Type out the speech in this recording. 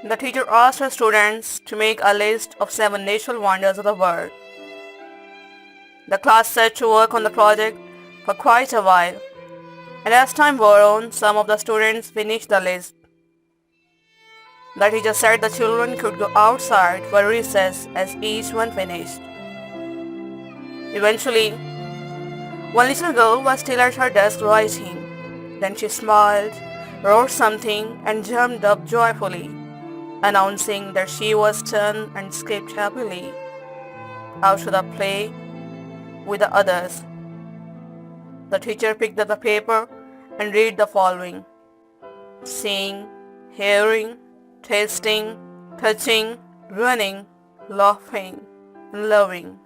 The teacher asked her students to make a list of 7 natural wonders of the world. The class set to work on the project for quite a while, and as time wore on, some of the students finished the list. The teacher said the children could go outside for recess as each one finished. Eventually, one little girl was still at her desk writing. Then she smiled, wrote something, and jumped up joyfully, announcing that she was done and skipped happily out to the play with the others. The teacher picked up the paper and read the following: seeing, hearing, tasting, touching, running, laughing, and loving.